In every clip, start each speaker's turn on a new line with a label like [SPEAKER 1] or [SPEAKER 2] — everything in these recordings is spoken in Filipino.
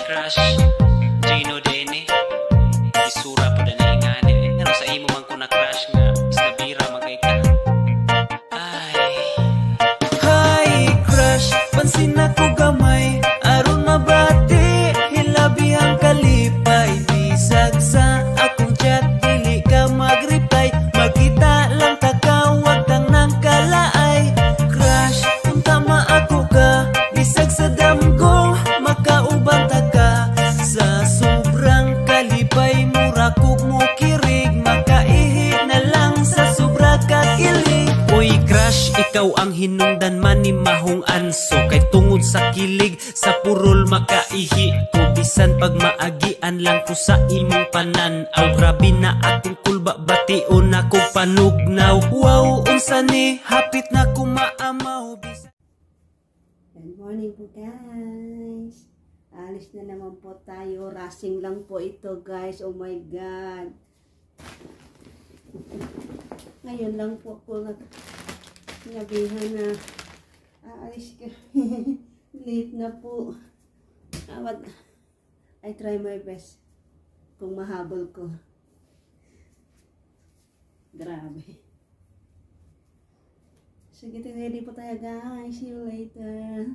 [SPEAKER 1] crush Gino Dene isura po na naingani ano sa imo man ko na crush nga isla bira magay ka ay hi crush pansin ako gamay aron mabati hilabi ang kalipay bisag sa akong chat dili ka mag-reply magkita lang takawag tang nang kalaay crush kung tama ako ka bisag sa damgo makauban ta ka sa sobrang kalipay mura ko mo kirig makaihi na lang sa sobra kakilig oy crush ikaw ang hinungdan man ni mahong anso kay tungod sa kilig sa purol makaihi ko bisan pag maagian lang ko sa imong pananaw grabe na atong kulba bation ako panugnaw wow unsa ni hapit na ko maamaw bisan.
[SPEAKER 2] Good morning po guys. Alis na naman po tayo. Racing lang po ito guys. Oh my God. Ngayon lang po ako nabihan na aalis ka. Late na po. I try my best kung mahabol ko. Grabe. Sige, ready po tayo guys. See you later.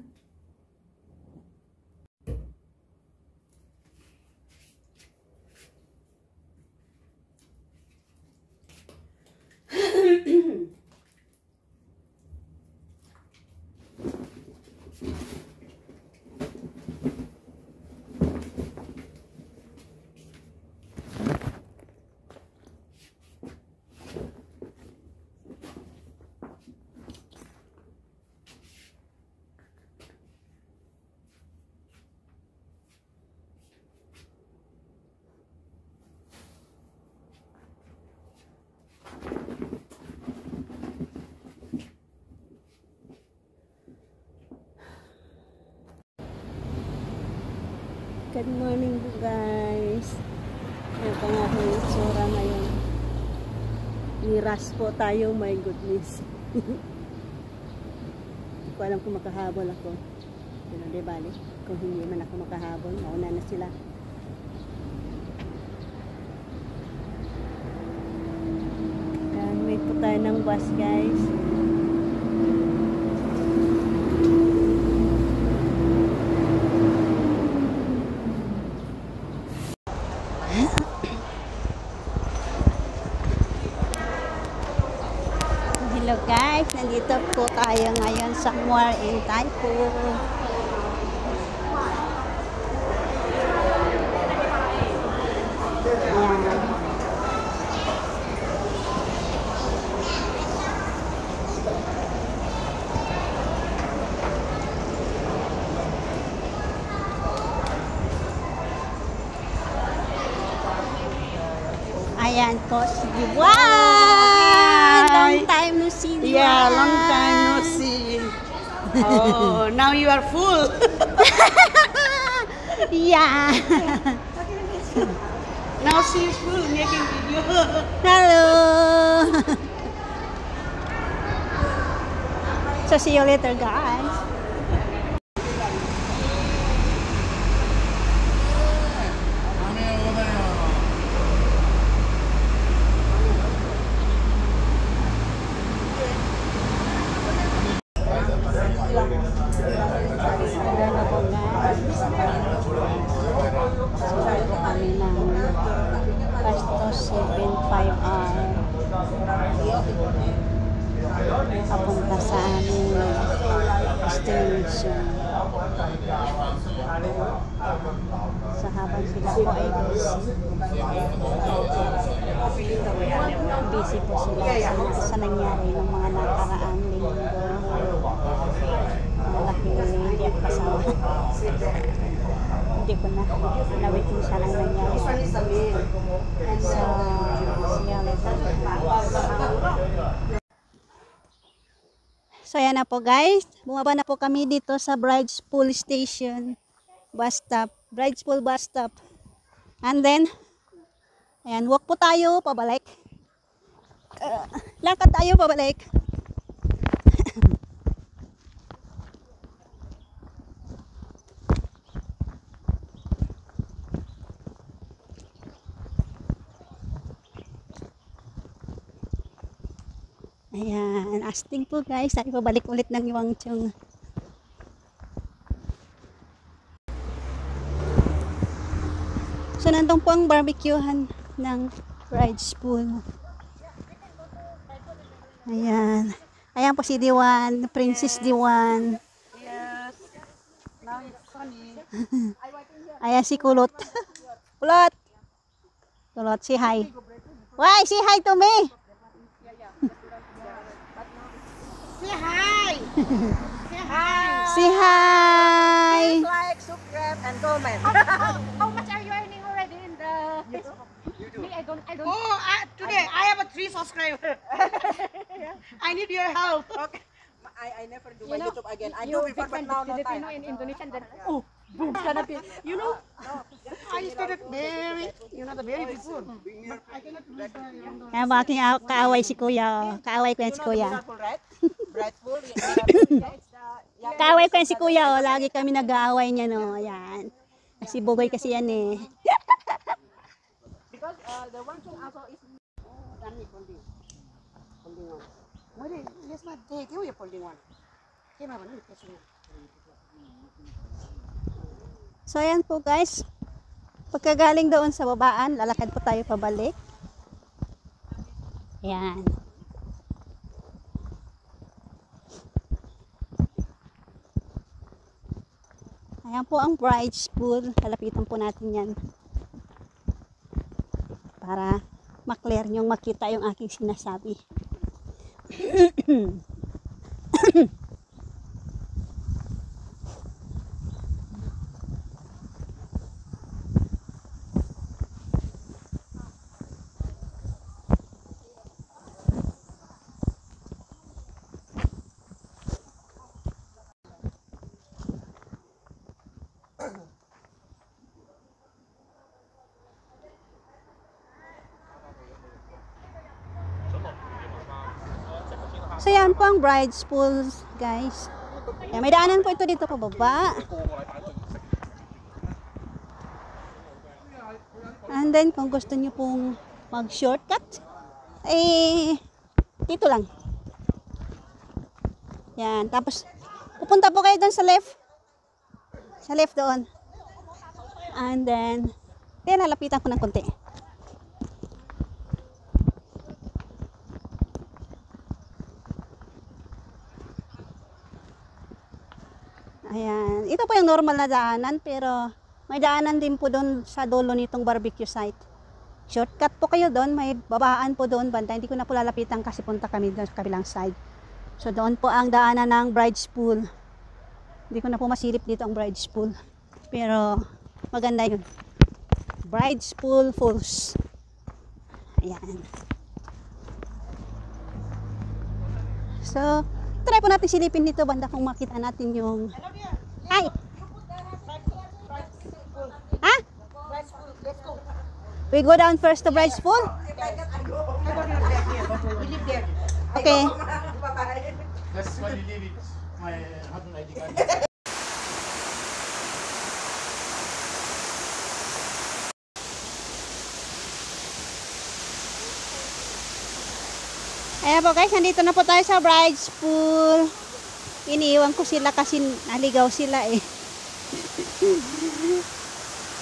[SPEAKER 2] Good morning po guys. Ayan pa nga po yung tsura ngayon. Niras po tayo, my goodness. Hindi ko alam kung makahabol ako. Pero di bali, kung hindi man ako makahabol, mauna na sila. Ayan, wait po tayo ng bus guys. Hello guys, nandito po tayo ngayon somewhere in Taipo. Ayan po si Juan. Long time no see.
[SPEAKER 3] Yeah, long time no see. Oh, now you are full.
[SPEAKER 2] Yeah.
[SPEAKER 3] Now she is full making video.
[SPEAKER 2] Hello. So see you later guys. Papunta sa aming station. Sa habang sila po ay busy po sila sa nangyari ng mga nakaraang linggo. Malaki hindi ako kasama. Hindi ko na na-witness siya ng nangyari. So, siya So, ayan na po guys. Bumaba na po kami dito sa Bridgepool Station. Bus stop. Bridgepool bus stop. And then, ayan, walk po tayo pabalik. Lakad tayo pabalik. Ayan, asting po guys. Tayo pabalik ulit ng Yuangchong. So, nandun po ang barbecuehan ng bride's pool. Ayan. Ayan po si Diwan, Princess Diwan.
[SPEAKER 3] Yes. Now it's sunny.
[SPEAKER 2] Ayan si Kulot. Kulot! Kulot, say hi. Why? Say hi to me!
[SPEAKER 3] Say hi. Say hi.
[SPEAKER 2] Say hi!
[SPEAKER 3] Like, subscribe, and comment.
[SPEAKER 4] How much are you earning already in the Me, I don't
[SPEAKER 3] Oh, today I have a 3 subscriber. I need your help. Okay. I never do my YouTube again. I do before, but now no
[SPEAKER 4] Filipino
[SPEAKER 3] time.
[SPEAKER 4] in Indonesian then
[SPEAKER 3] Boom, gonna be. You know, I started very, very before. But I cannot remember.
[SPEAKER 2] Ayan po aking kaaway si Kuya. Oh. Kaaway ko yan si Kuya.
[SPEAKER 3] Right? Brightful.
[SPEAKER 2] Kaaway ko yan si Kuya. Oh. Lagi kami nag-aaway niya. No? Ayan. Si Bugoy kasi yan eh.
[SPEAKER 3] Because the one thing also is folding one. Mari, yes ma, take you folding one. Okay, ma, ni kasi.
[SPEAKER 2] So ayan po guys. Pagkagaling doon sa babaan, lalakad po tayo pabalik. Ayan. Ayan po ang bride's pool. Lalapitan po natin yan. Para maklear nyong makita yung aking sinasabi. So yan po ang bride's pool guys. Yan, may daanan po ito dito pababa. And then kung gusto nyo pong mag shortcut, eh dito lang. Yan, tapos pupunta po kayo doon sa left. Sa left doon. And then, kaya lalapitan ko ng konti. Ayan. Ito po yung normal na daanan, pero may daanan din po doon sa dulo nitong barbecue site. Shortcut po kayo doon, may babaan po doon banda. Hindi ko na po lalapitan kasi punta kami doon sa kabilang side. So doon po ang daanan ng bride's pool. Hindi ko na po masilip dito ang bride's pool. Pero maganda yun. Bride's pool falls. Ayan. So, try po natin silipin dito banda kung makita natin yung... Ay! Ha? We go down first to bride's pool? Okay.
[SPEAKER 5] That's why you leave it. My husband ID card.
[SPEAKER 2] Ayan po guys, nandito na po tayo sa bride's pool. Iniiwan ko sila kasi naligaw sila eh.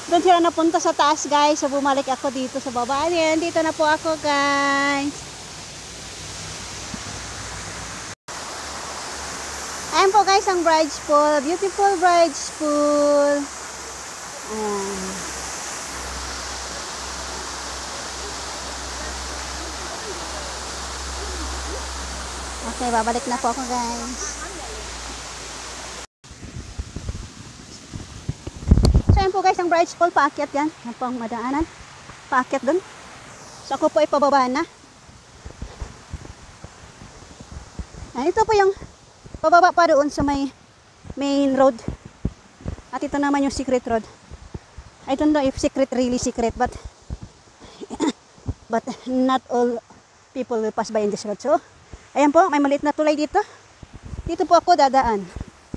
[SPEAKER 2] Doon sila napunta sa taas guys. So bumalik ako dito sa baba. Ayan, dito na po ako guys. Ayan po guys ang bride's pool. Beautiful bride's pool. Ayan. Okay, babalik na po ako guys. So ayan po guys ang bride's pool. Paakyat yan. Yan po ang madaanan. Paakyat dun. So ako po ay pababa na. Ayan, ito po yung pababa pa doon sa may main road. At ito naman yung secret road. I don't know if secret really secret, but not all people will pass by in this road. So ayan po, may maliit na tulay dito. Dito po ako dadaan.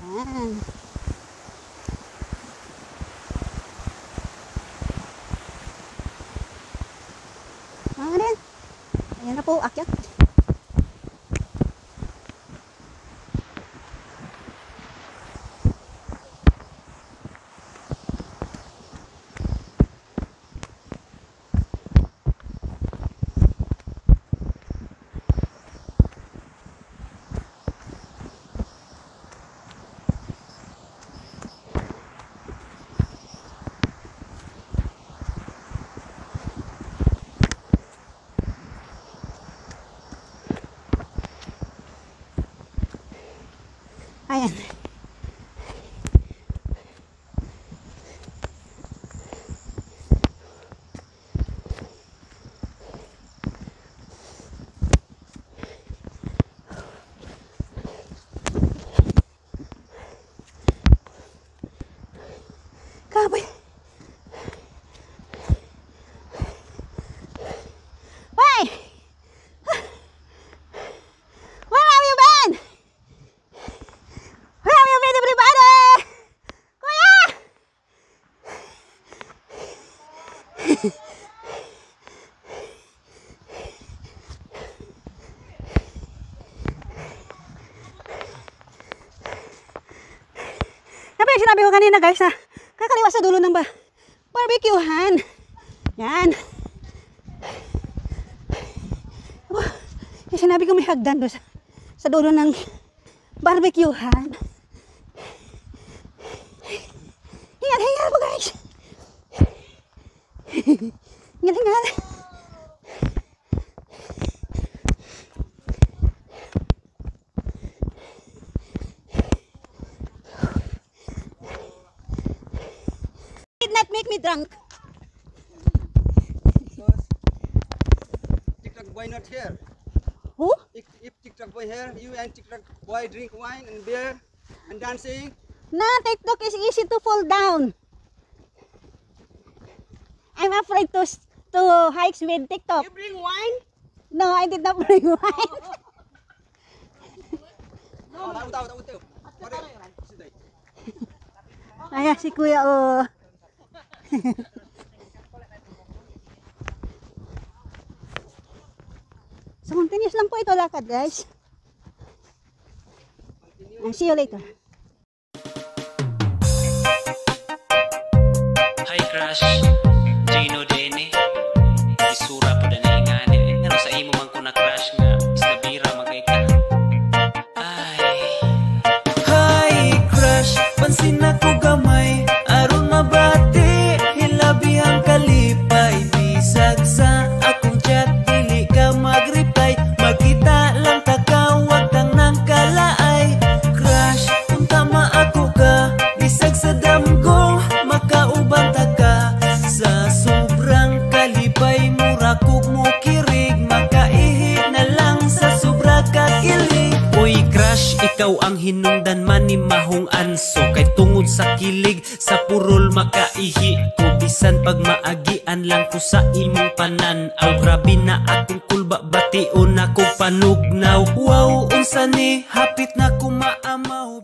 [SPEAKER 2] Ayan. Ayan na po, akyat. Kapoy. Why? Where have you been? Where have you been, everybody? Kuya! Sabi, sinabi ko kanina guys na kakaliwa sa dulo ng barbecuehan. Yan. Yung sinabi ko may hagdan doon sa dulo ng barbecuehan. Hingal po guys. Hingal. Did not make me drunk.
[SPEAKER 6] TikTok boy not here.
[SPEAKER 2] Who?
[SPEAKER 6] If TikTok boy here, you and TikTok boy drink wine and beer and dancing.
[SPEAKER 2] Na, TikTok is easy to fall down. I'm afraid to hikes with TikTok.
[SPEAKER 3] You bring wine?
[SPEAKER 2] No, I did not bring wine. Ayan si Kuya oh. So continuous lang po ito lakad guys. And see you later.
[SPEAKER 1] Hi crush, Gino Dene. Isura po na ingani. Ano sa imo man ko na crush nga isda bira magay ka. Ay. Hi crush, pansin ako gamay. Aron mabati, hilabi ang kalipay. Bisag sa akong chat, dili ka mag-reply. Magkita lang takawag tang nang kalaay. Crush, kung tama ako ka, bisag sa damgo, makauban ta ka. Sa sobrang kalipay, mura kog mo kirig. Makaihi na lang sa sobra kakilig. Uy crush, ikaw ang hinungdan man ni mahong anso. Kay tungod sa kilig, sa purol makaihi ko. Bisan pag maagian lang ko sa imong pananaw. Grabe na akong kulba, bation ako panugnaw. Wow, unsa ni, hapit na ko maamaw.